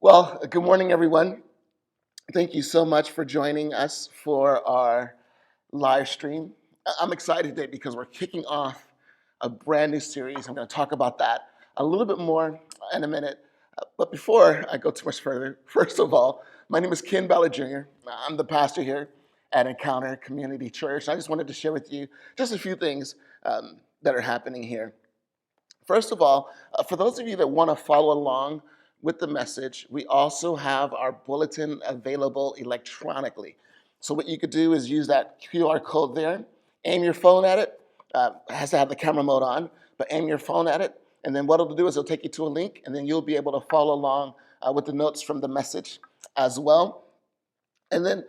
Well, good morning, everyone. Thank you so much for joining us for our live stream. I'm excited today because we're kicking off a brand new series. I'm going to talk about that a little bit more in a minute. But before I go too much further, first of all, my name is Ken Ballard Jr. I'm the pastor here at Encounter Community Church. I just wanted to share with you just a few things that are happening here. First of all, for those of you that want to follow along with the message, we also have our bulletin available electronically. So what you could do is use that QR code there, aim your phone at it. It has to have the camera mode on, but aim your phone at it. And then what it'll do is it'll take you to a link, and then you'll be able to follow along with the notes from the message as well. And then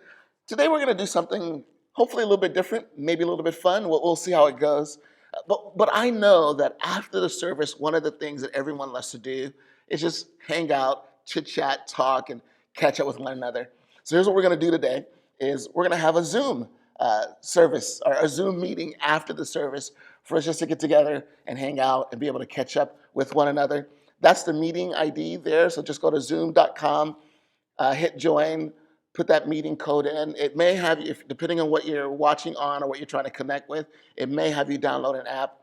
today we're going to do something hopefully a little bit different, maybe a little bit fun. We'll see how it goes. But I know that after the service, one of the things that everyone loves to do is just hang out, chit chat, talk, and catch up with one another. So here's what we're going to do today: is we're going to have a Zoom service or a Zoom meeting after the service for us just to get together and hang out and be able to catch up with one another. That's the meeting ID there. So just go to zoom.com, hit join, put that meeting code in. It may have you, depending on what you're watching on or what you're trying to connect with, it may have you download an app.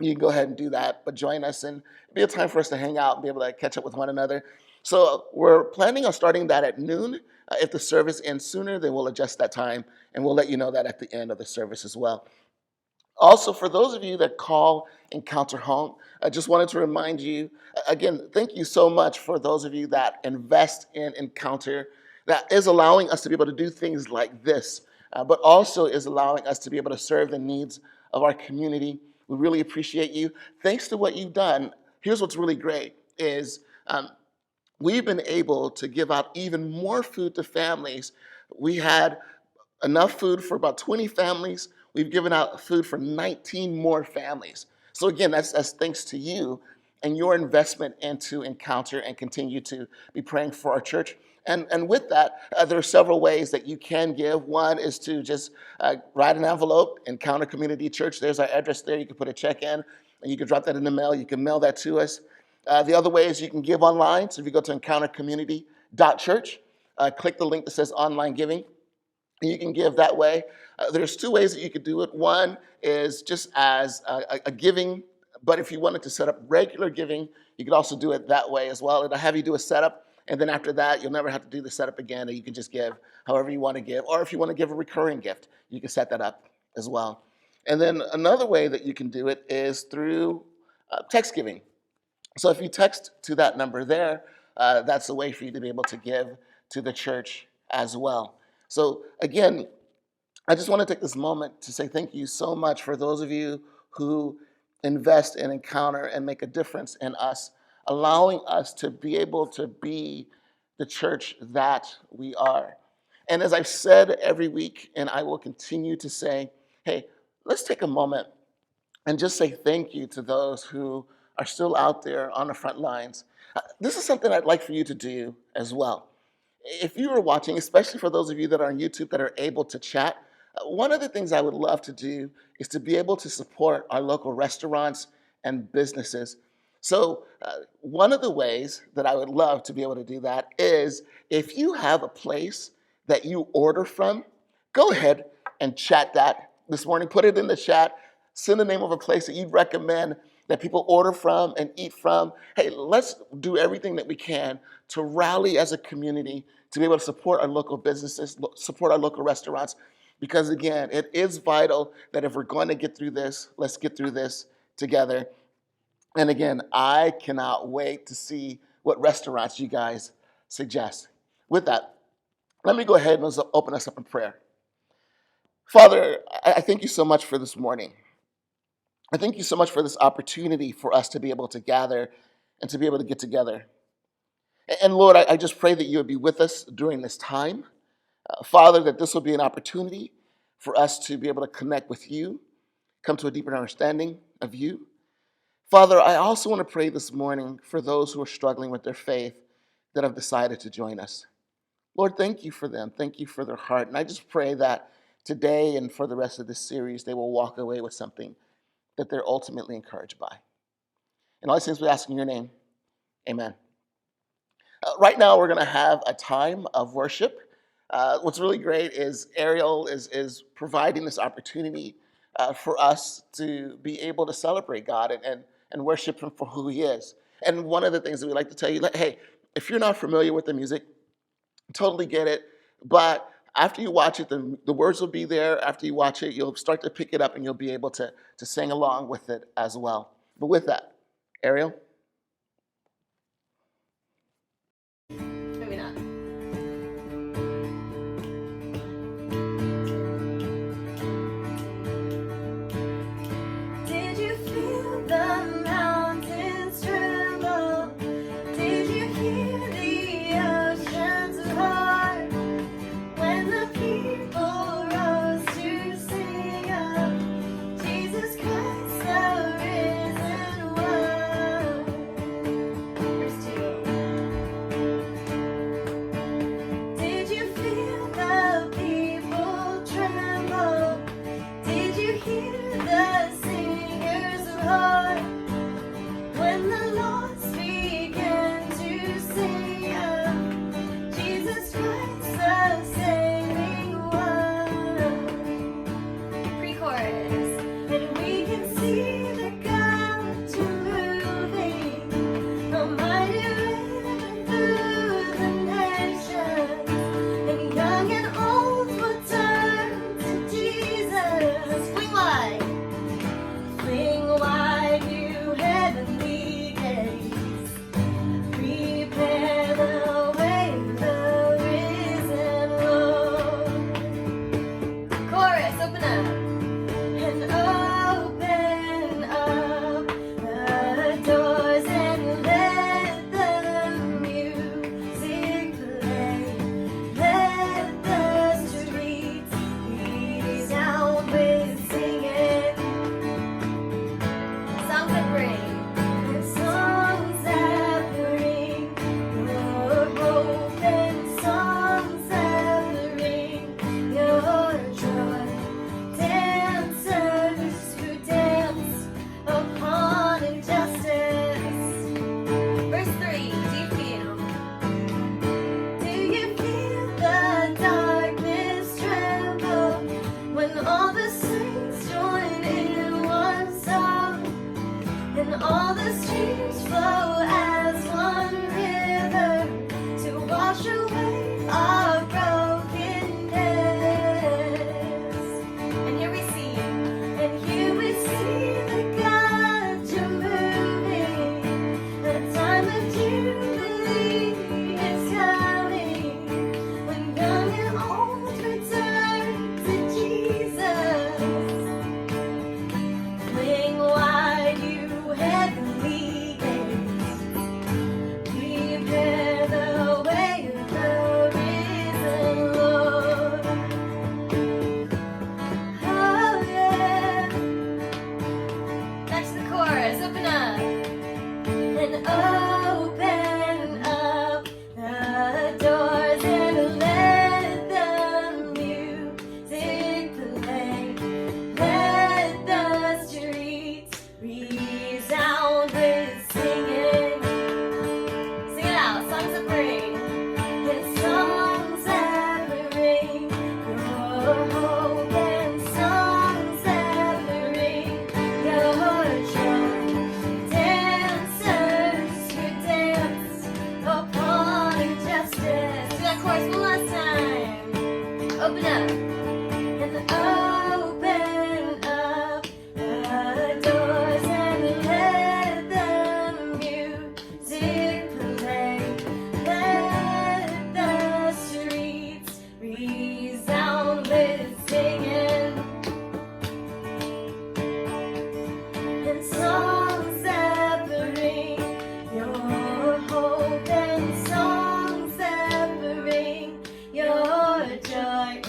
You can go ahead and do that, but join us, and it'll be a time for us to hang out and be able to catch up with one another. So we're planning on starting that at noon. If the service ends sooner, then we'll adjust that time, and we'll let you know that at the end of the service as well. Also, for those of you that call Encounter home, I just wanted to remind you, again, thank you so much for those of you that invest in Encounter, that is allowing us to be able to do things like this, but also is allowing us to be able to serve the needs of our community. We really appreciate you. Thanks to what you've done, here's what's really great is we've been able to give out even more food to families. We had enough food for about 20 families. We've given out food for 19 more families. So again, that's thanks to you and your investment into Encounter, and continue to be praying for our church. And with that, there are several ways that you can give. One is to just write an envelope, Encounter Community Church. There's our address there. You can put a check in, and you can drop that in the mail. You can mail that to us. The other way is you can give online. So if you go to encountercommunity.church, click the link that says online giving, and you can give that way. There's two ways that you could do it. One is just as a giving, but if you wanted to set up regular giving, you could also do it that way as well. It'll have you do a setup, and then after that, you'll never have to do the setup again, and you can just give however you want to give. Or if you want to give a recurring gift, you can set that up as well. And then another way that you can do it is through text giving. So if you text to that number there, that's a way for you to be able to give to the church as well. So again, I just want to take this moment to say thank you so much for those of you who invest in Encounter and make a difference in us, allowing us to be able to be the church that we are. And as I've said every week, and I will continue to say, hey, let's take a moment and just say thank you to those who are still out there on the front lines. This is something I'd like for you to do as well. If you are watching, especially for those of you that are on YouTube that are able to chat, one of the things I would love to do is to be able to support our local restaurants and businesses. So one of the ways that I would love to be able to do that is if you have a place that you order from, go ahead and chat that this morning. Put it in the chat. Send the name of a place that you'd recommend that people order from and eat from. Hey, let's do everything that we can to rally as a community to be able to support our local businesses, support our local restaurants. Because again, it is vital that if we're going to get through this, let's get through this together. And again, I cannot wait to see what restaurants you guys suggest. With that, let me go ahead and open us up in prayer. Father, I thank you so much for this morning. I thank you so much for this opportunity for us to be able to gather and to be able to get together. And Lord, I just pray that you would be with us during this time. Father, that this will be an opportunity for us to be able to connect with you, come to a deeper understanding of you. Father, I also want to pray this morning for those who are struggling with their faith that have decided to join us. Lord, thank you for them. Thank you for their heart. And I just pray that today and for the rest of this series, they will walk away with something that they're ultimately encouraged by. And all these things we ask in your name, amen. Right now, we're going to have a time of worship. What's really great is Ariel is providing this opportunity for us to be able to celebrate God and worship Him for who He is. And one of the things that we like to tell you, like, hey, if you're not familiar with the music, totally get it. But after you watch it, the words will be there. After you watch it, you'll start to pick it up and you'll be able to sing along with it as well. But with that, Ariel? Maybe not. Did you feel the mountains tremble? Did you hear the oceans roar? When the people rose to sing of Jesus Christ, the risen one. Verse 2. Did you feel the people tremble? Did you hear the singers roar? When the lost began to sing of Jesus Christ, the saving one. Pre-chorus. And we can see the God moving, a mighty river through the nations, and young and old will turn to Jesus. Fling wide, you heavenly gates, prepare the way, the risen Lord. Chorus, open up. And open up the doors and let the music play. Let the streets resound with singing. Songs that bring, songs that bring your hope, and songs that bring your joy. Dancers who dance upon injustice. Verse 3, do you feel? Do you feel the darkness tremble when all the saints join in one song, and all the streams flow as one river to wash away our brokenness? And here we see the God you're moving. A time of jubilee is coming, when young and old return to Jesus. Fling wide, you heavenly gates, prepare the way of the risen Lord. Oh yeah. That's the chorus. Open up. And open up the doors and let the music play. Let the streets resound with singing. Sing it out. Songs that bring. And songs that bring your hope, and songs that bring your joy. Dancers who dance upon injustice. Do that chorus one last time. Open up. And open up the doors and let the music play. Let the streets resound with singing. And songs that bring your hope, and songs that bring your joy.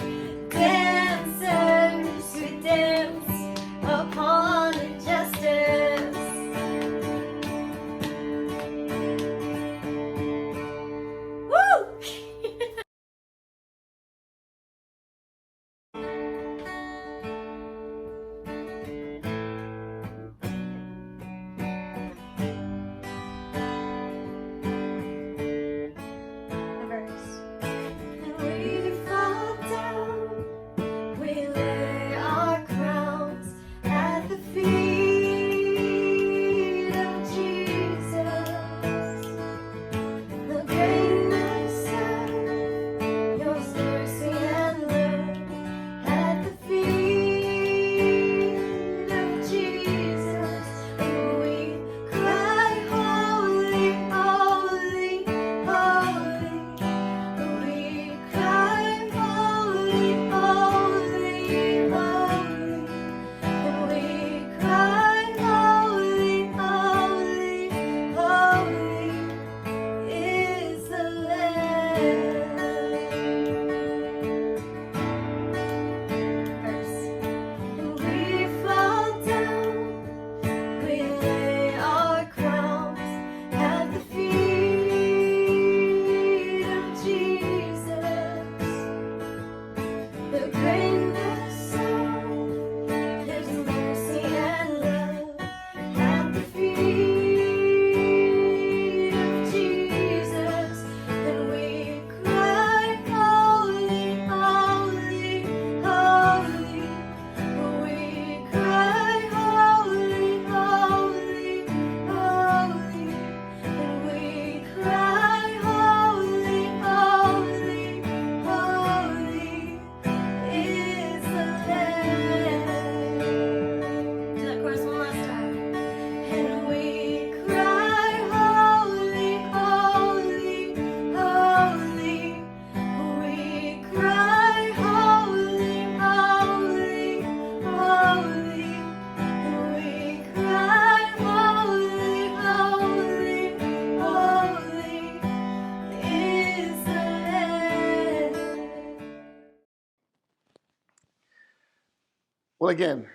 Well, again,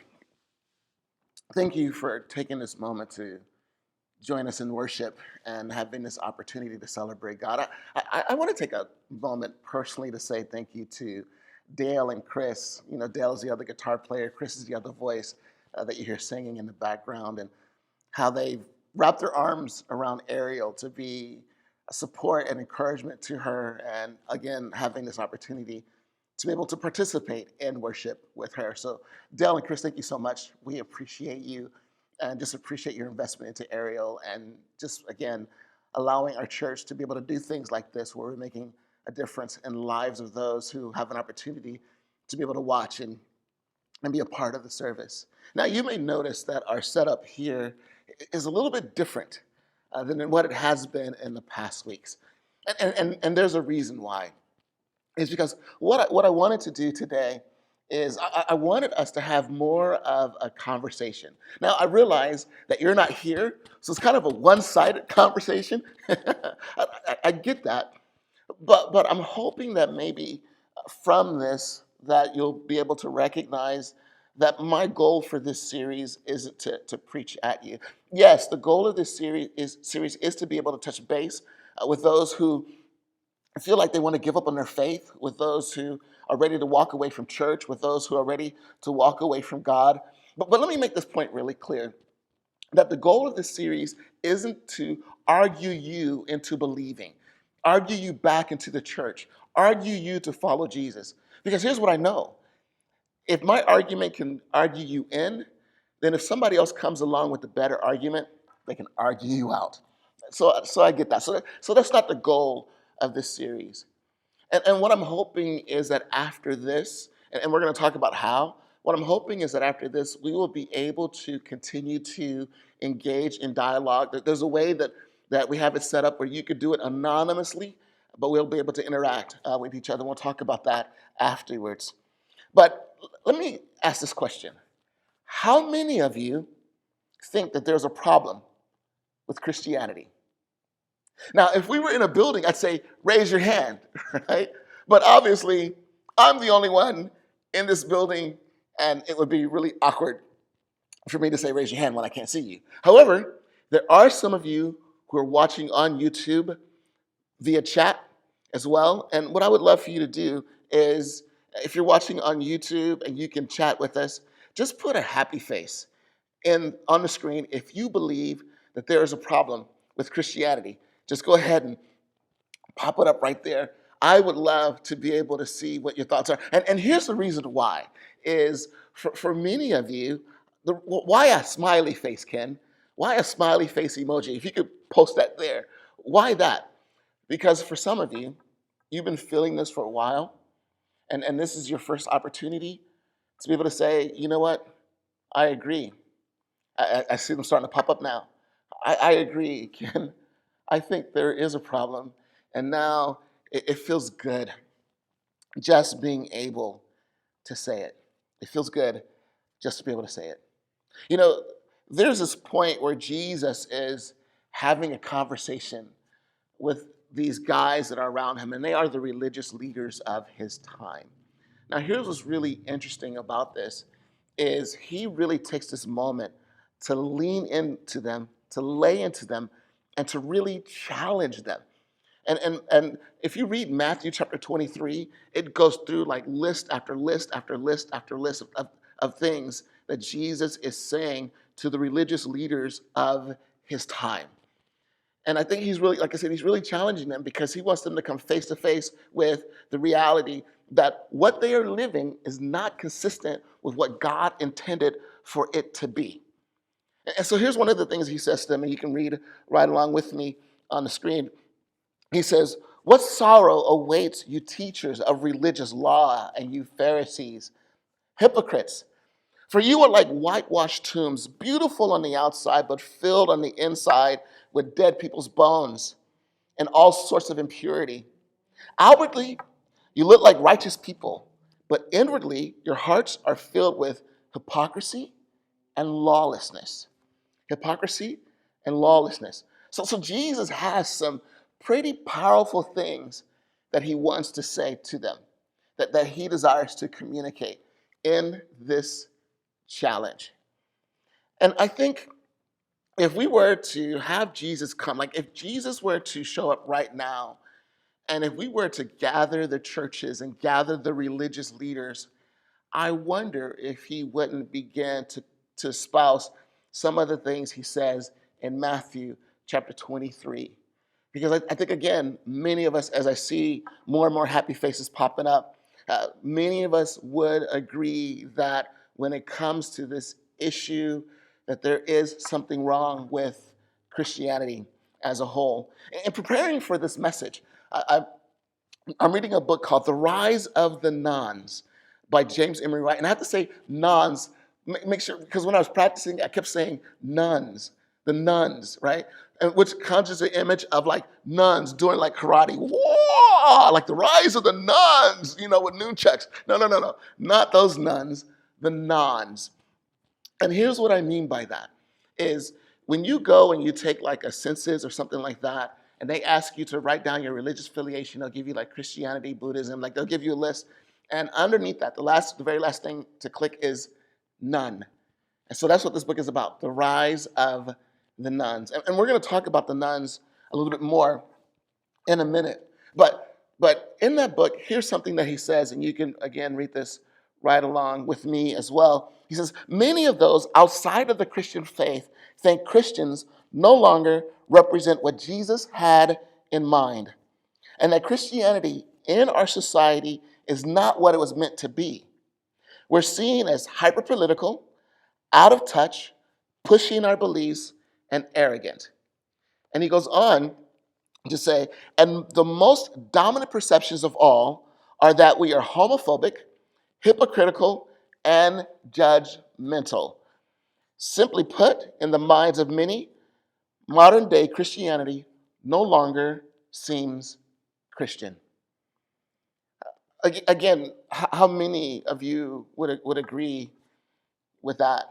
thank you for taking this moment to join us in worship and having this opportunity to celebrate God. I want to take a moment personally to say thank you to Dale and Chris. You know, Dale is the other guitar player, Chris is the other voice that you hear singing in the background, and how they've wrapped their arms around Ariel to be a support and encouragement to her, and again, having this opportunity to be able to participate in worship with her. So, Dale and Chris, thank you so much. We appreciate you and just appreciate your investment into Ariel, and just, again, allowing our church to be able to do things like this where we're making a difference in lives of those who have an opportunity to be able to watch and be a part of the service. Now, you may notice that our setup here is a little bit different than what it has been in the past weeks. And there's a reason why. It's because what I wanted to do today is I wanted us to have more of a conversation. Now, I realize that you're not here, so it's kind of a one-sided conversation. I get that. But I'm hoping that maybe from this that you'll be able to recognize that my goal for this series isn't to preach at you. Yes, the goal of this series is to be able to touch base with those who feel like they want to give up on their faith, with those who are ready to walk away from church, with those who are ready to walk away from God. But let me make this point really clear, that the goal of this series isn't to argue you into believing, argue you back into the church, argue you to follow Jesus. Because here's what I know. If my argument can argue you in, then if somebody else comes along with a better argument, they can argue you out. So I get that. So that's not the goal of this series. And what I'm hoping is that after this, and we're going to talk about how, what I'm hoping is that after this, we will be able to continue to engage in dialogue. There's a way that we have it set up where you could do it anonymously, but we'll be able to interact with each other. We'll talk about that afterwards. But let me ask this question. How many of you think that there's a problem with Christianity? Now, if we were in a building, I'd say, raise your hand, right? But obviously, I'm the only one in this building, and it would be really awkward for me to say, raise your hand when I can't see you. However, there are some of you who are watching on YouTube via chat as well. And what I would love for you to do is, if you're watching on YouTube and you can chat with us, just put a happy face on the screen if you believe that there is a problem with Christianity. Just go ahead and pop it up right there. I would love to be able to see what your thoughts are. And here's the reason why, is for many of you, why a smiley face, Ken? Why a smiley face emoji? If you could post that there. Why that? Because for some of you, you've been feeling this for a while, and this is your first opportunity to be able to say, you know what? I agree. I see them starting to pop up now. I agree, Ken. I think there is a problem, and now it feels good just being able to say it. It feels good just to be able to say it. You know, there's this point where Jesus is having a conversation with these guys that are around him, and they are the religious leaders of his time. Now, here's what's really interesting about this, is he really takes this moment to lean into them, to lay into them, and to really challenge them. And if you read Matthew chapter 23, it goes through like list after list after list after list of things that Jesus is saying to the religious leaders of his time. And I think he's really, like I said, he's really challenging them because he wants them to come face to face with the reality that what they are living is not consistent with what God intended for it to be. And so here's one of the things he says to them, and you can read right along with me on the screen. He says, "What sorrow awaits you teachers of religious law and you Pharisees, hypocrites! For you are like whitewashed tombs, beautiful on the outside, but filled on the inside with dead people's bones and all sorts of impurity. Outwardly, you look like righteous people, but inwardly, your hearts are filled with hypocrisy and lawlessness." Hypocrisy and lawlessness. So Jesus has some pretty powerful things that he wants to say to them, that he desires to communicate in this challenge. And I think if we were to have Jesus come, like if Jesus were to show up right now, and if we were to gather the churches and gather the religious leaders, I wonder if he wouldn't begin to espouse some of the things he says in Matthew chapter 23. Because I think, again, many of us, as I see more and more happy faces popping up, many of us would agree that when it comes to this issue, that there is something wrong with Christianity as a whole. In preparing for this message, I, I'm reading a book called The Rise of the Nuns by James Emery Wright. And I have to say nuns, make sure, because when I was practicing, I kept saying nuns, the nuns, right? And which conjures the image of like nuns doing like karate. Whoa! Like the rise of the nuns, with nunchucks. No, no, no, no. Not those nuns, the nuns. And here's what I mean by that is when you go and you take like a census or something like that, and they ask you to write down your religious affiliation, they'll give you like Christianity, Buddhism, like they'll give you a list. And underneath that, the very last thing to click is none. And so that's what this book is about, the rise of the nuns. And we're going to talk about the nuns a little bit more in a minute. But in that book, here's something that he says, and you can, again, read this right along with me as well. He says, many of those outside of the Christian faith think Christians no longer represent what Jesus had in mind, and that Christianity in our society is not what it was meant to be. We're seen as hyper-political, out of touch, pushing our beliefs, and arrogant. And he goes on to say, and the most dominant perceptions of all are that we are homophobic, hypocritical, and judgmental. Simply put, in the minds of many, modern day Christianity no longer seems Christian. Again, how many of you would agree with that?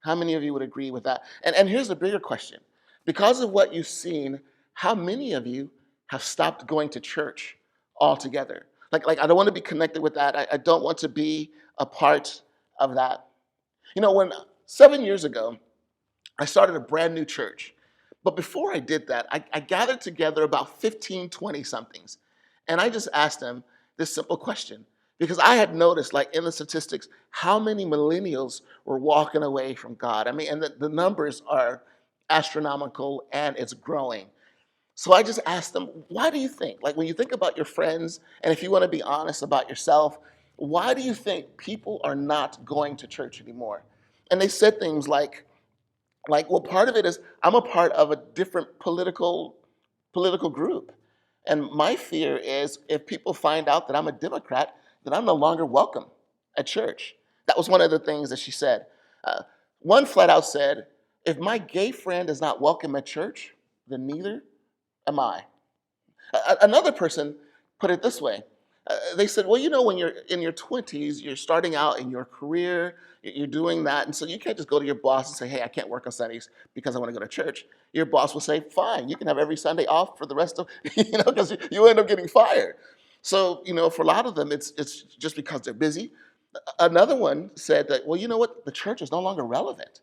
How many of you would agree with that? And here's the bigger question. Because of what you've seen, how many of you have stopped going to church altogether? Like I don't want to be connected with that. I don't want to be a part of that. When 7 years ago, I started a brand new church. But before I did that, I gathered together about 15, 20 somethings. And I just asked them this simple question. Because I had noticed, like in the statistics, how many millennials were walking away from God. I mean, and the numbers are astronomical and it's growing. So I just asked them, why do you think? Like when you think about your friends, and if you want to be honest about yourself, why do you think people are not going to church anymore? And they said things well, part of it is I'm a part of a different political group. And my fear is if people find out that I'm a Democrat, then I'm no longer welcome at church. That was one of the things that she said. One flat out said, if my gay friend is not welcome at church, then neither am I. Another person put it this way. They said, well, when you're in your 20s, you're starting out in your career, you're doing that, and so you can't just go to your boss and say, hey, I can't work on Sundays because I want to go to church. Your boss will say, fine, you can have every Sunday off for the rest of, because you end up getting fired. So, for a lot of them, it's just because they're busy. Another one said that, well, you know what? The church is no longer relevant.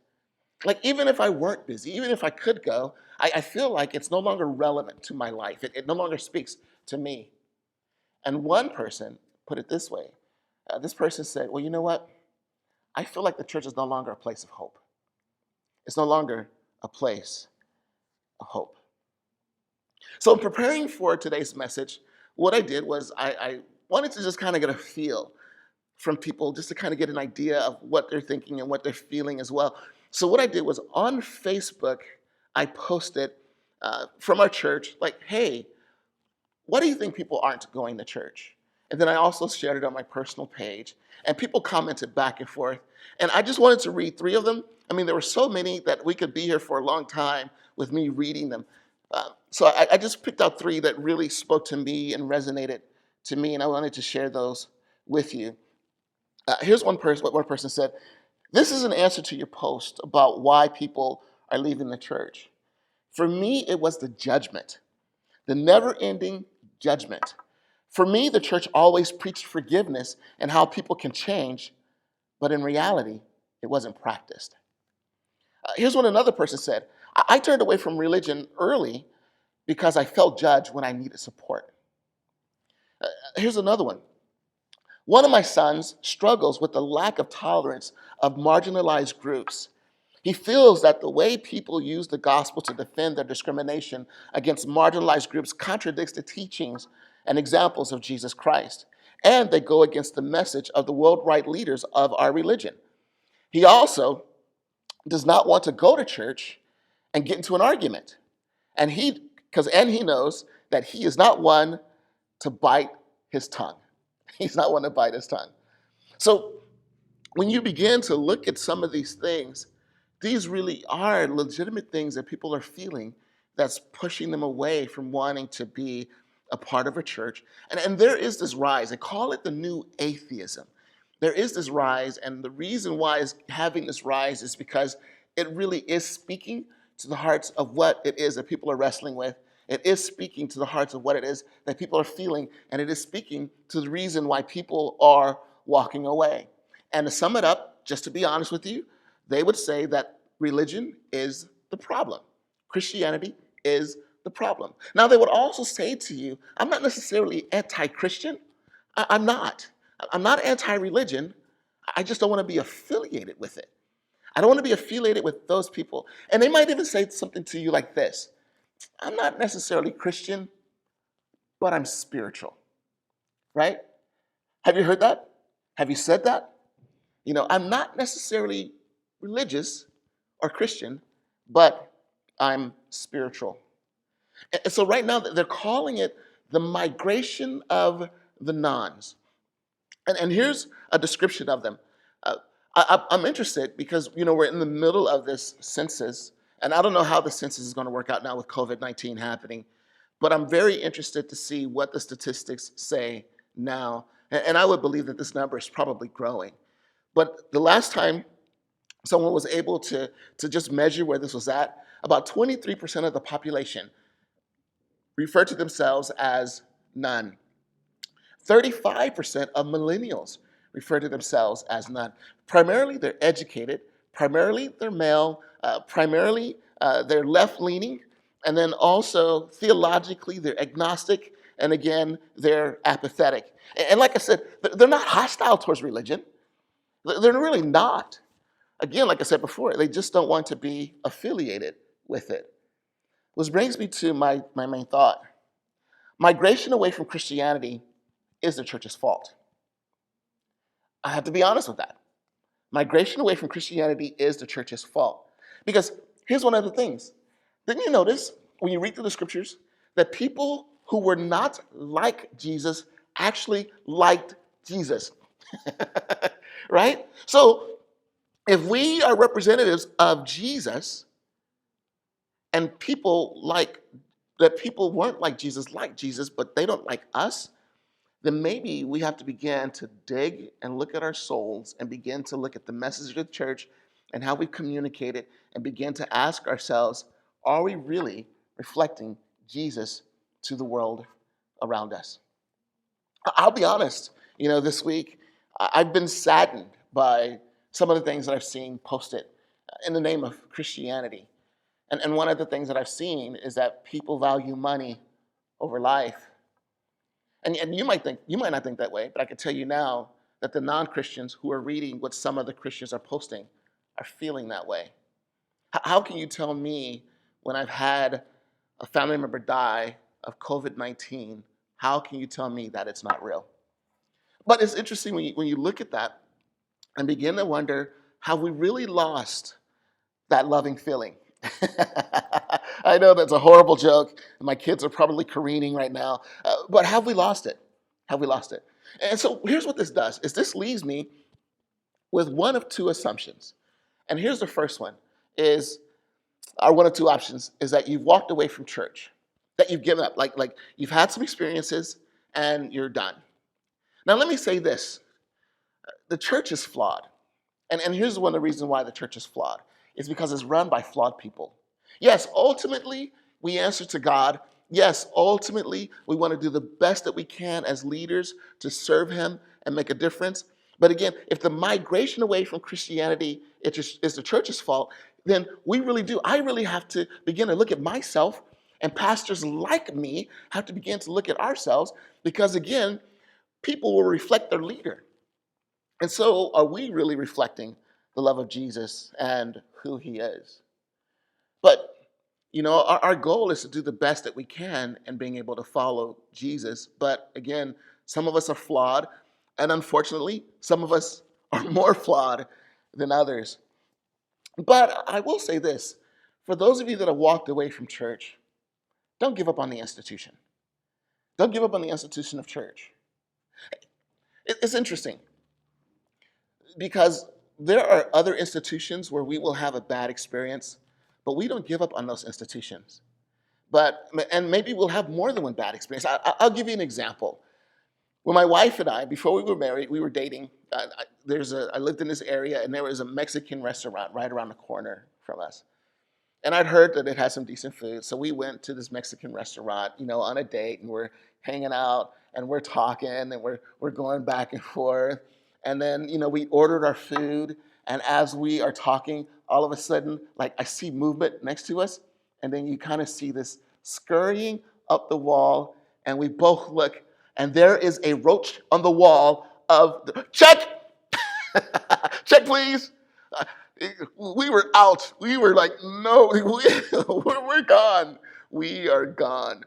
Like, even if I weren't busy, even if I could go, I feel like it's no longer relevant to my life. It no longer speaks to me. And one person put it this way. This person said, well, you know what? I feel like the church is no longer a place of hope. It's no longer a place of hope. So in preparing for today's message, what I did was I wanted to just kind of get a feel from people just to kind of get an idea of what they're thinking and what they're feeling as well. So what I did was on Facebook, I posted from our church, like, hey, what do you think people aren't going to church? And then I also shared it on my personal page, and people commented back and forth. And I just wanted to read 3 of them. I mean, there were so many that we could be here for a long time with me reading them. So I just picked out 3 that really spoke to me and resonated to me, and I wanted to share those with you. Here's what one person said. This is an answer to your post about why people are leaving the church. For me, it was the judgment, the never-ending judgment. For me, the church always preached forgiveness and how people can change, but in reality, it wasn't practiced. Here's what another person said. I turned away from religion early because I felt judged when I needed support. Here's another one. One of my sons struggles with the lack of tolerance of marginalized groups. He feels that the way people use the gospel to defend their discrimination against marginalized groups contradicts the teachings and examples of Jesus Christ, and they go against the message of the worldwide leaders of our religion. He also does not want to go to church and get into an argument. And he knows that he is not one to bite his tongue. He's not one to bite his tongue. So when you begin to look at some of these things, these really are legitimate things that people are feeling that's pushing them away from wanting to be a part of a church. And there is this rise. They call it the new atheism. There is this rise, and the reason why is having this rise is because it really is speaking to the hearts of what it is that people are wrestling with. It is speaking to the hearts of what it is that people are feeling, and it is speaking to the reason why people are walking away. And to sum it up, just to be honest with you, they would say that religion is the problem. Christianity is the problem. Now, they would also say to you, I'm not necessarily anti-Christian. I'm not. I'm not anti-religion. I just don't want to be affiliated with it. I don't want to be affiliated with those people. And they might even say something to you like this. I'm not necessarily Christian, but I'm spiritual, right? Have you heard that? Have you said that? I'm not necessarily religious or Christian, but I'm spiritual. And so right now they're calling it the migration of the nones. And here's a description of them. I'm interested because, we're in the middle of this census, and I don't know how the census is going to work out now with COVID-19 happening, but I'm very interested to see what the statistics say now. And I would believe that this number is probably growing. But the last time someone was able to just measure where this was at, about 23% of the population referred to themselves as none. 35% of millennials refer to themselves as none. Primarily, they're educated. Primarily, they're male. Primarily, they're left-leaning. And then also, theologically, they're agnostic. And again, they're apathetic. And like I said, they're not hostile towards religion. They're really not. Again, like I said before, they just don't want to be affiliated with it. Which brings me to my main thought. Migration away from Christianity is the church's fault. I have to be honest with that. Migration away from Christianity is the church's fault. Because here's one of the things. Didn't you notice when you read through the scriptures that people who were not like Jesus actually liked Jesus? Right? So if we are representatives of Jesus and people weren't like Jesus, but they don't like us, then maybe we have to begin to dig and look at our souls and begin to look at the message of the church and how we communicate it and begin to ask ourselves, are we really reflecting Jesus to the world around us? I'll be honest, this week, I've been saddened by some of the things that I've seen posted in the name of Christianity. And one of the things that I've seen is that people value money over life. And you might not think that way, but I can tell you now that the non-Christians who are reading what some of the Christians are posting are feeling that way. How can you tell me when I've had a family member die of COVID-19, how can you tell me that it's not real? But it's interesting when you look at that and begin to wonder, have we really lost that loving feeling? I know that's a horrible joke. And my kids are probably careening right now. But have we lost it? Have we lost it? And so here's what this does, is this leaves me with one of two assumptions. And here's the first one, or one of two options, is that you've walked away from church, that you've given up, like you've had some experiences and you're done. Now let me say this, the church is flawed. And here's one of the reasons why the church is flawed. It's because it's run by flawed people. Yes, ultimately, we answer to God. Yes, ultimately, we want to do the best that we can as leaders to serve him and make a difference. But again, if the migration away from Christianity is the church's fault, then I really have to begin to look at myself, and pastors like me have to begin to look at ourselves, because again, people will reflect their leader. And so are we really reflecting the love of Jesus and who he is? But our goal is to do the best that we can in being able to follow Jesus. But again, some of us are flawed, and unfortunately, some of us are more flawed than others. But I will say this, for those of you that have walked away from church, don't give up on the institution. Don't give up on the institution of church. It's interesting because there are other institutions where we will have a bad experience, but we don't give up on those institutions. And maybe we'll have more than one bad experience. I'll give you an example. When my wife and I, before we were married, we were dating. I lived in this area, and there was a Mexican restaurant right around the corner from us. And I'd heard that it had some decent food, so we went to this Mexican restaurant, on a date, and we're hanging out, and we're talking, and we're going back and forth. And then, we ordered our food, and as we are talking, all of a sudden, like, I see movement next to us, and then you kind of see this scurrying up the wall, and we both look, and there is a roach on the wall of the, check! Check, please! We were out. We were like, no, we're gone. We are gone.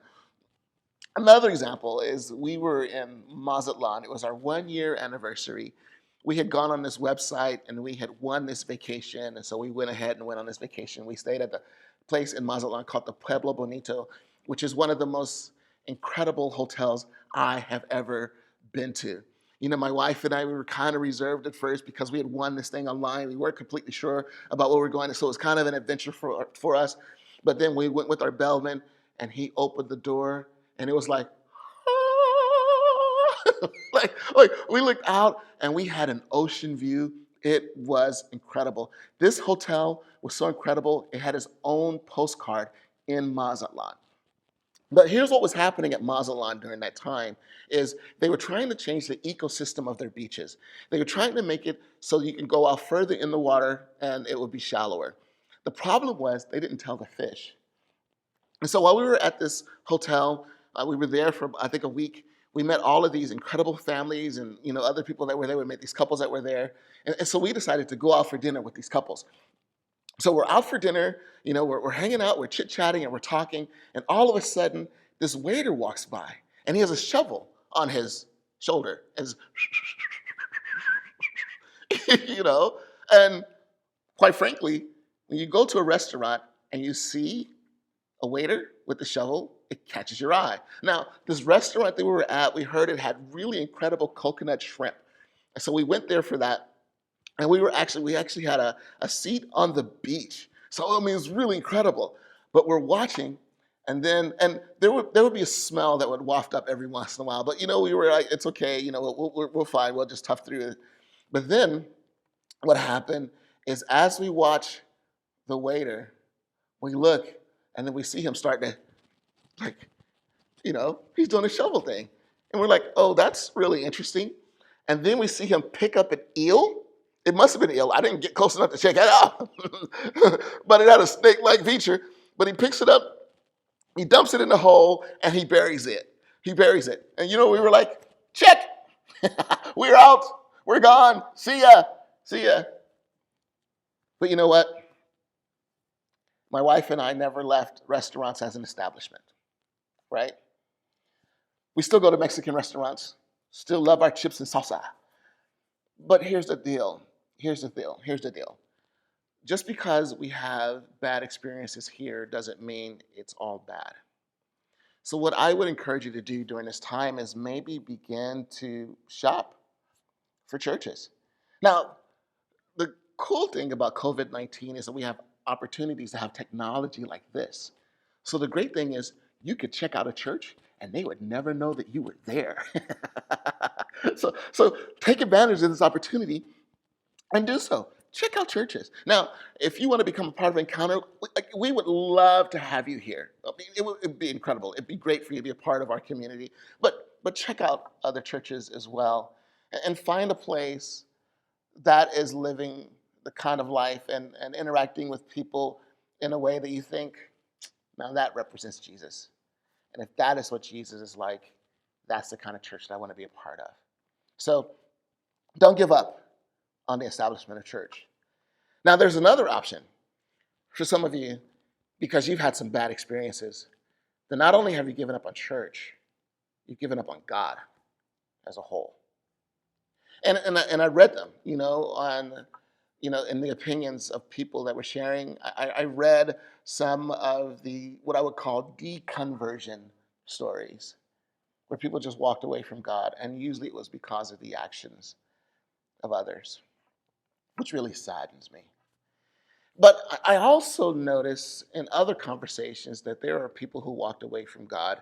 Another example is we were in Mazatlan. It was our 1 year anniversary. We had gone on this website and we had won this vacation. And so we went ahead and went on this vacation. We stayed at the place in Mazatlan called the Pueblo Bonito, which is one of the most incredible hotels I have ever been to. My wife and I, we were kind of reserved at first because we had won this thing online. We weren't completely sure about where we were going. So it was kind of an adventure for us. But then we went with our bellman, and he opened the door, and it was like, ah! like we looked out, and we had an ocean view. It was incredible. This hotel was so incredible, it had its own postcard in Mazatlan. But here's what was happening at Mazatlan during that time is they were trying to change the ecosystem of their beaches. They were trying to make it so you can go out further in the water and it would be shallower. The problem was they didn't tell the fish. And so while we were at this hotel, we were there for, I think, a week. We met all of these incredible families and other people that were there. We met these couples that were there. And so we decided to go out for dinner with these couples. So we're out for dinner, we're hanging out, we're chit-chatting, and we're talking, and all of a sudden, this waiter walks by, and he has a shovel on his shoulder, and and quite frankly, when you go to a restaurant and you see a waiter with the shovel, it catches your eye. Now, this restaurant that we were at, we heard it had really incredible coconut shrimp, and so we went there for that. And we actually had a seat on the beach. So it was really incredible. But we're watching, and there would be a smell that would waft up every once in a while. But we were like, it's okay, we're fine, we'll just tough through it. But then what happened is as we watch the waiter, we look, and then we see him start to, like, he's doing a shovel thing. And we're like, oh, that's really interesting. And then we see him pick up an eel. It must have been eel. I didn't get close enough to check it out. But it had a snake-like feature. But he picks it up, he dumps it in the hole, and he buries it. He buries it. And we were like, check. We're out. We're gone. See ya. See ya. But you know what? My wife and I never left restaurants as an establishment, right? We still go to Mexican restaurants, still love our chips and salsa. But here's the deal. Here's the deal. Just because we have bad experiences here doesn't mean it's all bad. So what I would encourage you to do during this time is maybe begin to shop for churches. Now, the cool thing about COVID-19 is that we have opportunities to have technology like this. So the great thing is you could check out a church and they would never know that you were there. So take advantage of this opportunity and do so. Check out churches. Now, if you want to become a part of Encounter, we would love to have you here. I mean, it'd be incredible. It'd be great for you to be a part of our community. But check out other churches as well. and find a place that is living the kind of life and interacting with people in a way that you think, now that represents Jesus. And if that is what Jesus is like, that's the kind of church that I want to be a part of. So don't give up on the establishment of church. Now, there's another option for some of you, because you've had some bad experiences, that not only have you given up on church, you've given up on God as a whole. And I read them, in the opinions of people that were sharing. I read some of the what I would call deconversion stories, where people just walked away from God, and usually it was because of the actions of others, which really saddens me. But I also notice in other conversations that there are people who walked away from God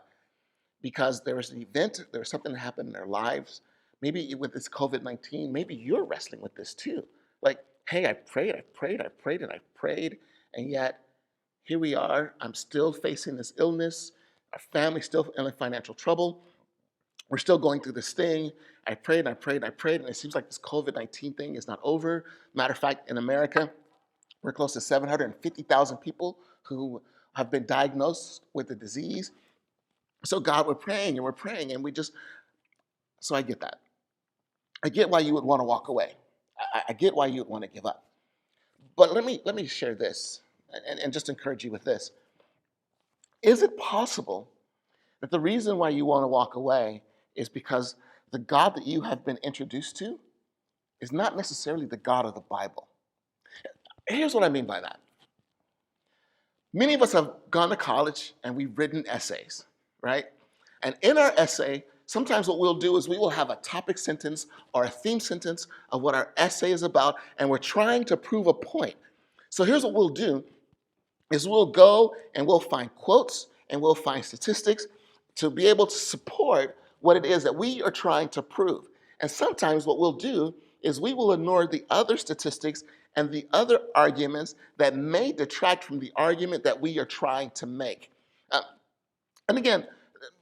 because there was an event, there was something that happened in their lives. Maybe with this COVID-19, maybe you're wrestling with this too. Like, hey, I prayed, and I prayed, and yet here we are. I'm still facing this illness. Our family's still in financial trouble. We're still going through this thing. I prayed, and it seems like this COVID-19 thing is not over. Matter of fact, in America, we're close to 750,000 people who have been diagnosed with the disease. So God, we're praying, and so I get that. I get why you would want to walk away. I get why you would want to give up. But let me share this and just encourage you with this. Is it possible that the reason why you want to walk away is because the God that you have been introduced to is not necessarily the God of the Bible? Here's what I mean by that. Many of us have gone to college and we've written essays, right? And in our essay, sometimes what we'll do is we will have a topic sentence or a theme sentence of what our essay is about, and we're trying to prove a point. So here's what we'll do is we'll go and we'll find quotes and we'll find statistics to be able to support what it is that we are trying to prove. And sometimes what we'll do is we will ignore the other statistics and the other arguments that may detract from the argument that we are trying to make. And again,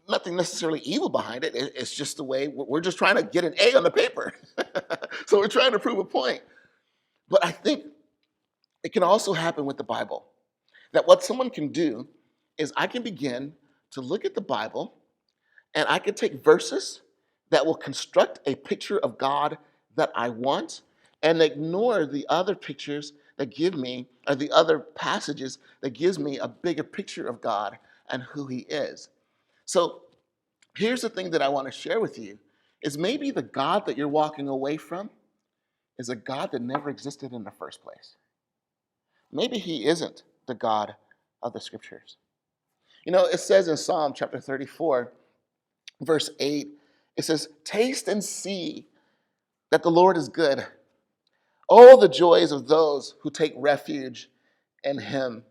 nothing necessarily evil behind it. It's just the way we're just trying to get an A on the paper. So we're trying to prove a point. But I think it can also happen with the Bible. That what someone can do is I can begin to look at the Bible and I can take verses that will construct a picture of God that I want and ignore the other pictures that give me, or the other passages that gives me a bigger picture of God and who he is. So here's the thing that I want to share with you is maybe the God that you're walking away from is a God that never existed in the first place. Maybe he isn't the God of the scriptures. It says in Psalm chapter 34, verse 8, it says, taste and see that the Lord is good. Oh, the joys of those who take refuge in him.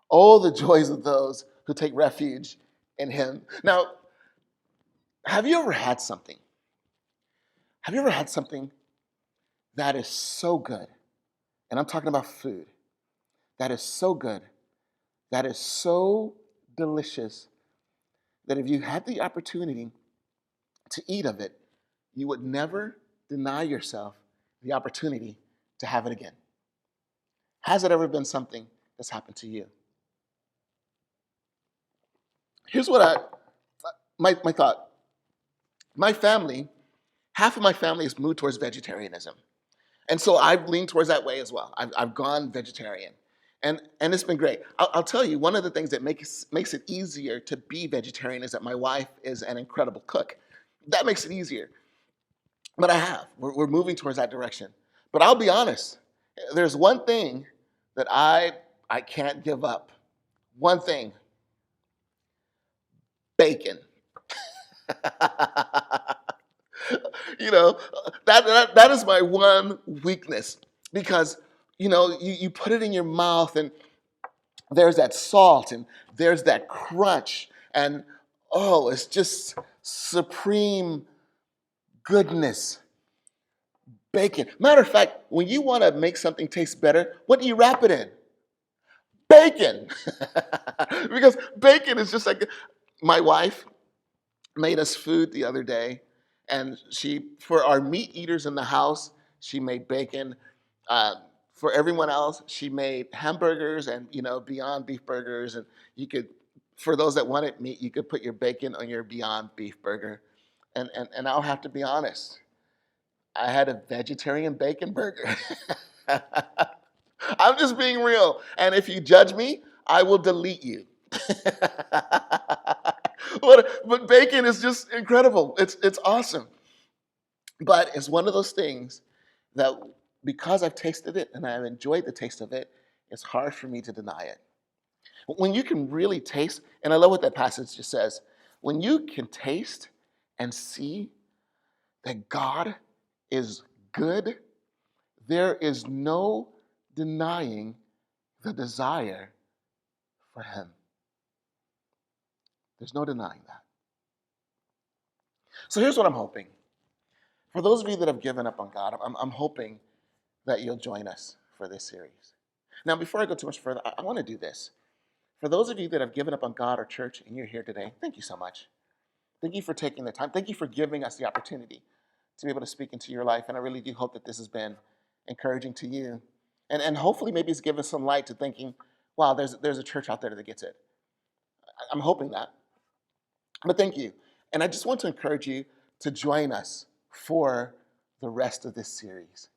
Oh, the joys of those who take refuge in him. Now, have you ever had something? Have you ever had something that is so good? And I'm talking about food. That is so good. That is so delicious that if you had the opportunity to eat of it, you would never deny yourself the opportunity to have it again. Has it ever been something that's happened to you? Here's what my thought. My family, half of my family has moved towards vegetarianism. And so I've leaned towards that way as well. I've gone vegetarian. And it's been great. I'll tell you, one of the things that makes it easier to be vegetarian is that my wife is an incredible cook. That makes it easier. But we're moving towards that direction. But I'll be honest, there's one thing that I can't give up. One thing. Bacon. That is my one weakness, because you put it in your mouth and there's that salt and there's that crunch, and it's just supreme goodness. Bacon. Matter of fact, when you want to make something taste better, what do you wrap it in? Bacon. Because bacon is just like, my wife made us food the other day, And for our meat eaters in the house, she made bacon. Uh, for everyone else, she made hamburgers and Beyond Beef burgers. And for those that wanted meat, you could put your bacon on your Beyond Beef burger. And I'll have to be honest, I had a vegetarian bacon burger. I'm just being real. And if you judge me, I will delete you. But bacon is just incredible. It's awesome. But it's one of those things that because I've tasted it and I've enjoyed the taste of it, it's hard for me to deny it. When you can really taste, and I love what that passage just says, when you can taste and see that God is good, there is no denying the desire for Him. There's no denying that. So here's what I'm hoping. For those of you that have given up on God, I'm hoping that you'll join us for this series. Now, before I go too much further, I want to do this. For those of you that have given up on God or church and you're here today, thank you so much. Thank you for taking the time. Thank you for giving us the opportunity to be able to speak into your life. And I really do hope that this has been encouraging to you. And hopefully maybe it's given some light to thinking, wow, there's a church out there that gets it. I'm hoping that. But thank you. And I just want to encourage you to join us for the rest of this series,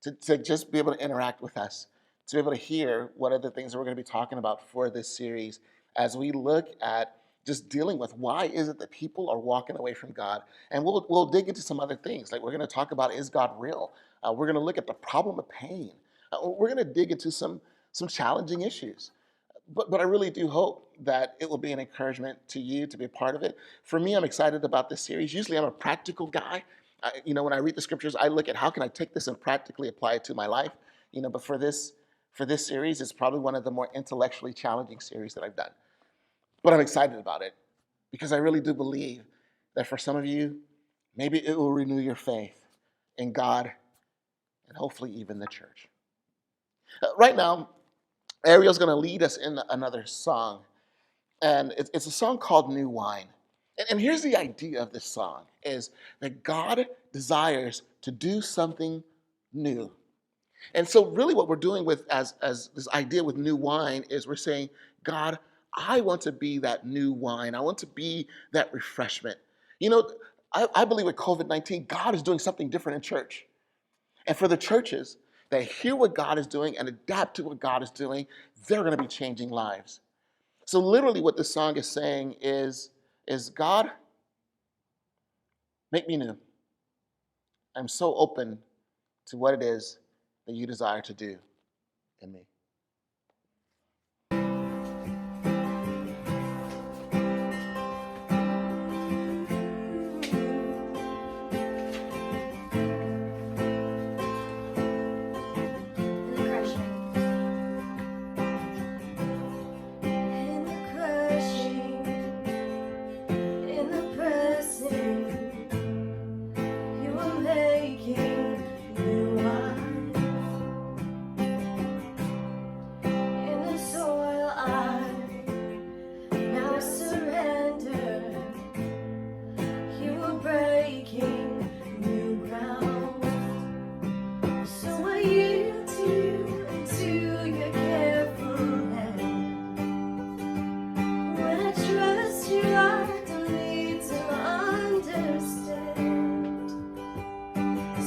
to just be able to interact with us, to be able to hear what are the things that we're going to be talking about for this series as we look at just dealing with why is it that people are walking away from God. And we'll dig into some other things. Like we're going to talk about, is God real? We're going to look at the problem of pain. We're going to dig into some challenging issues. But I really do hope that it will be an encouragement to you to be a part of it. For me, I'm excited about this series. Usually I'm a practical guy. When I read the scriptures, I look at how can I take this and practically apply it to my life. But for this series, it's probably one of the more intellectually challenging series that I've done. But I'm excited about it because I really do believe that for some of you, maybe it will renew your faith in God and hopefully even the church. Right now, Ariel's going to lead us in another song, and it's a song called New Wine. And here's the idea of this song, is that God desires to do something new. And so really what we're doing with as this idea with new wine is we're saying, God, I want to be that new wine. I want to be that refreshment. I believe with COVID-19, God is doing something different in church. And for the churches that hear what God is doing and adapt to what God is doing, they're going to be changing lives. So literally what this song is saying is God, make me new. I'm so open to what it is that you desire to do in me.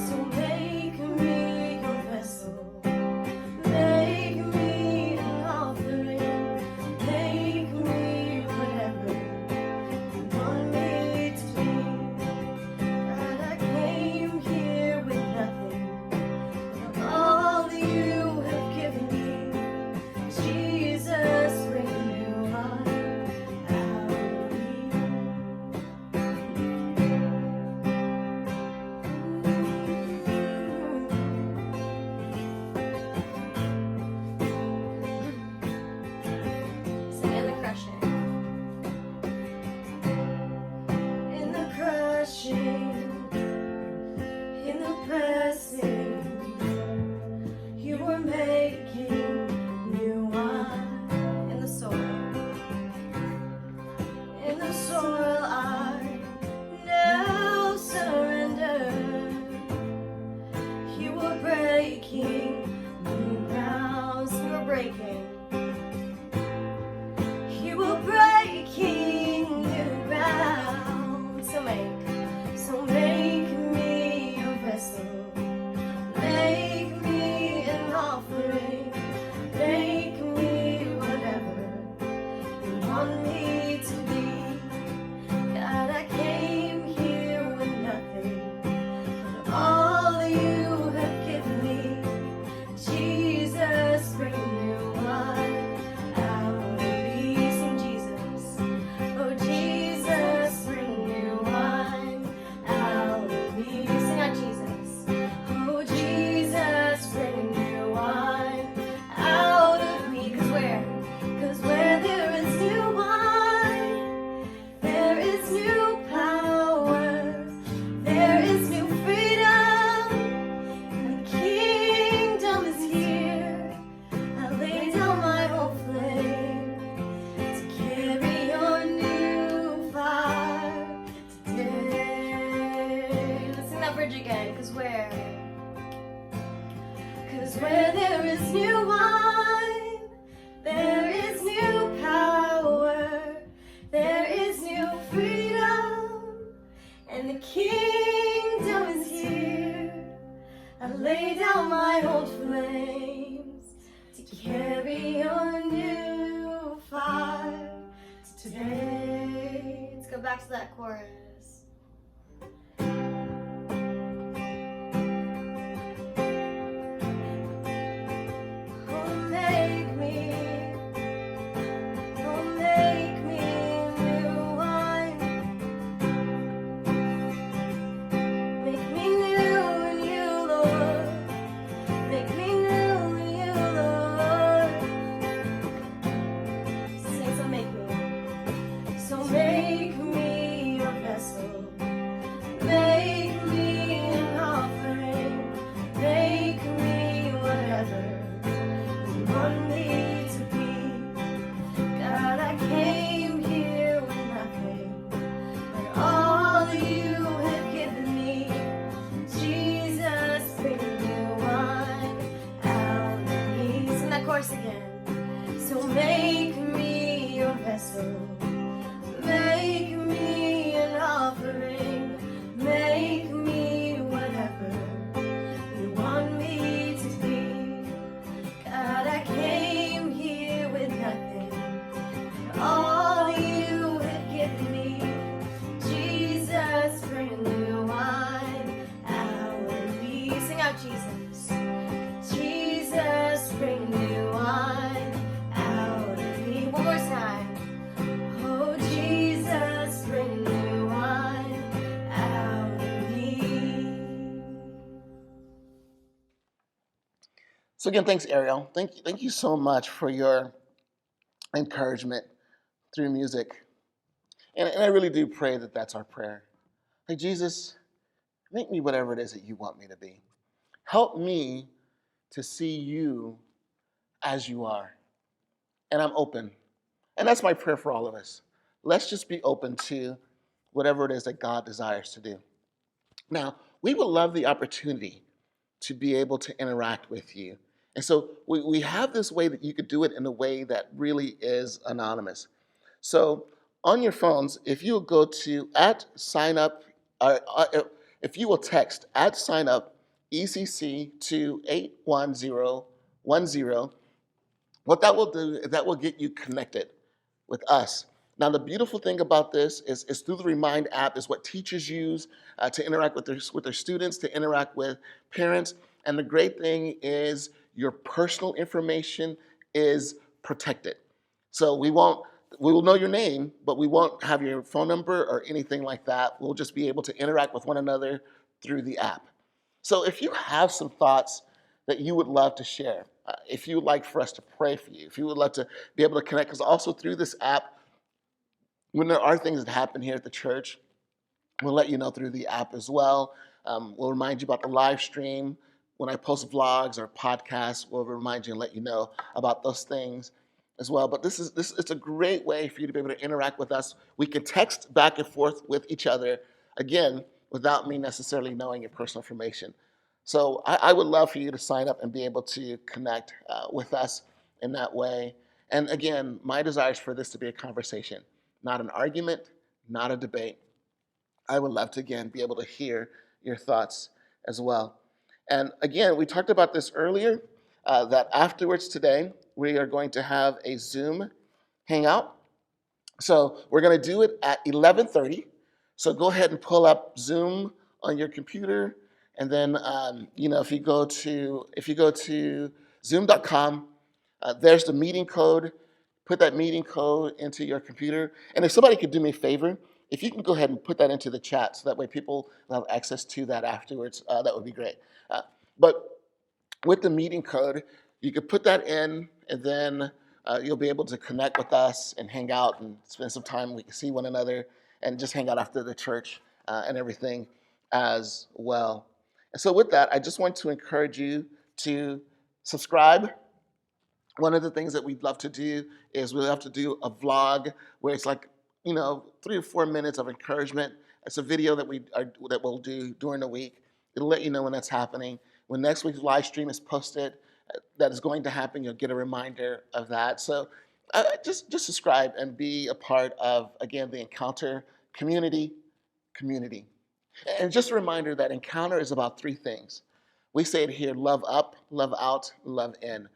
So bridge again, cause where there is new wine, there is new power, there is new freedom, and the kingdom is here. I lay down my old flames to carry on new fire today. Let's go back to that chorus. Again. So make me your vessel, make me an offering, make me whatever you want me to be. God, I came here with nothing, and all you have given me. Jesus, bring a new wine out of me. Sing out, Jesus. Jesus, bring a new wine out of me. One more time. Oh, Jesus, bring a new wine out of me. So again, thanks, Ariel. Thank you so much for your encouragement through music. And I really do pray that that's our prayer. Hey, Jesus, make me whatever it is that you want me to be. Help me to see you as you are. And I'm open. And that's my prayer for all of us. Let's just be open to whatever it is that God desires to do. Now, we would love the opportunity to be able to interact with you. And so we have this way that you could do it in a way that really is anonymous. So on your phones, if you go to @signup, if you will text @signup ECC to 81010, what that will do is that will get you connected with us. Now, the beautiful thing about this is through the Remind app is what teachers use to interact with their students, to interact with parents. And the great thing is your personal information is protected. So we will know your name, but we won't have your phone number or anything like that. We'll just be able to interact with one another through the app. So if you have some thoughts that you would love to share, if you would like for us to pray for you, if you would love to be able to connect, because also through this app, when there are things that happen here at the church, we'll let you know through the app as well. We'll remind you about the live stream. When I post vlogs or podcasts, we'll remind you and let you know about those things as well. But it's a great way for you to be able to interact with us. We can text back and forth with each other, again, without me necessarily knowing your personal information. So I would love for you to sign up and be able to connect with us in that way. And again, my desire is for this to be a conversation, not an argument, not a debate. I would love to, again, be able to hear your thoughts as well. And again, we talked about this earlier, that afterwards today, we are going to have a Zoom hangout. So we're going to do it at 11:30. So go ahead and pull up Zoom on your computer. And then, if you go to zoom.com, there's the meeting code. Put that meeting code into your computer. And if somebody could do me a favor, if you can go ahead and put that into the chat so that way people will have access to that afterwards, that would be great. But with the meeting code, you could put that in, and then you'll be able to connect with us and hang out and spend some time. We can see one another and just hang out after the church and everything as well. And so with that, I just want to encourage you to subscribe. One of the things that we'd love to do is we'd love to do a vlog where it's like, 3 or 4 minutes of encouragement. It's a video that we'll do during the week. It'll let you know when that's happening. When next week's live stream is posted, that is going to happen, you'll get a reminder of that. So just subscribe and be a part of, again, the Encounter community. And just a reminder that Encounter is about three things. We say it here: love up, love out, love in.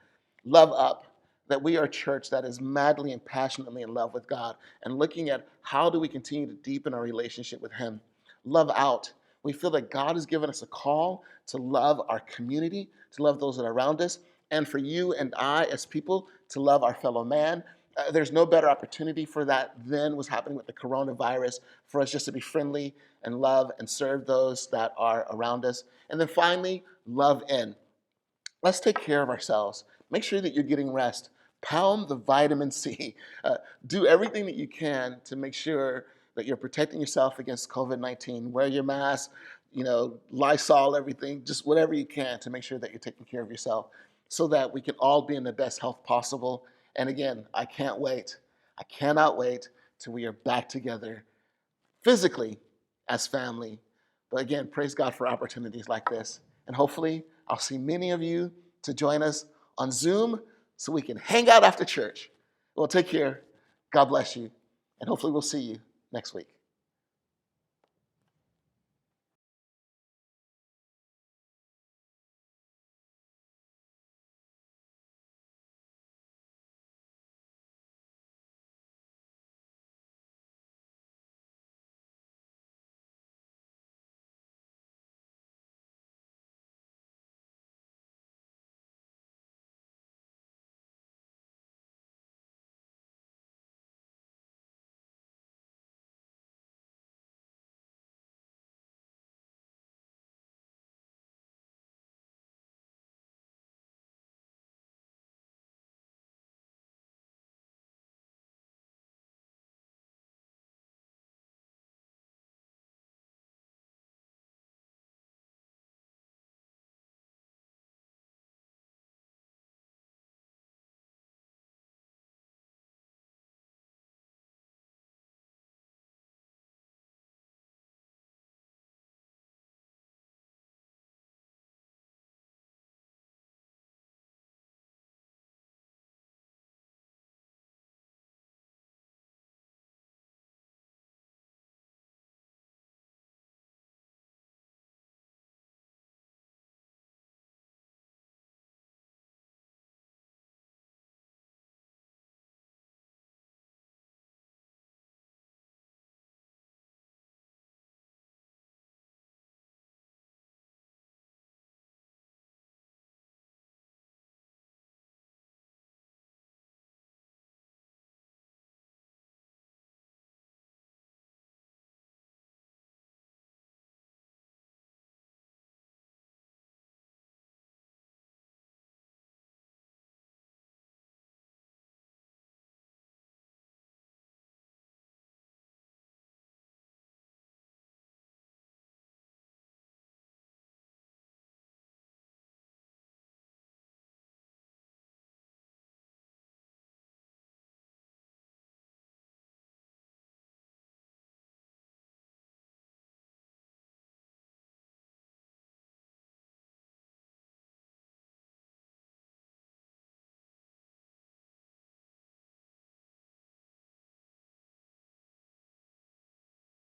Love up, that we are a church that is madly and passionately in love with God and looking at how do we continue to deepen our relationship with Him. Love out, we feel that God has given us a call to love our community, to love those that are around us, and for you and I as people to love our fellow man. There's no better opportunity for that than what's happening with the coronavirus, for us just to be friendly and love and serve those that are around us. And then finally, love in. Let's take care of ourselves. Make sure that you're getting rest. Pound the vitamin C. Do everything that you can to make sure that you're protecting yourself against COVID-19. Wear your mask, Lysol, everything, just whatever you can to make sure that you're taking care of yourself so that we can all be in the best health possible. And again, I can't wait. I cannot wait till we are back together physically as family. But again, praise God for opportunities like this. And hopefully, I'll see many of you to join us on Zoom so we can hang out after church. Well, take care. God bless you. And hopefully, we'll see you next week.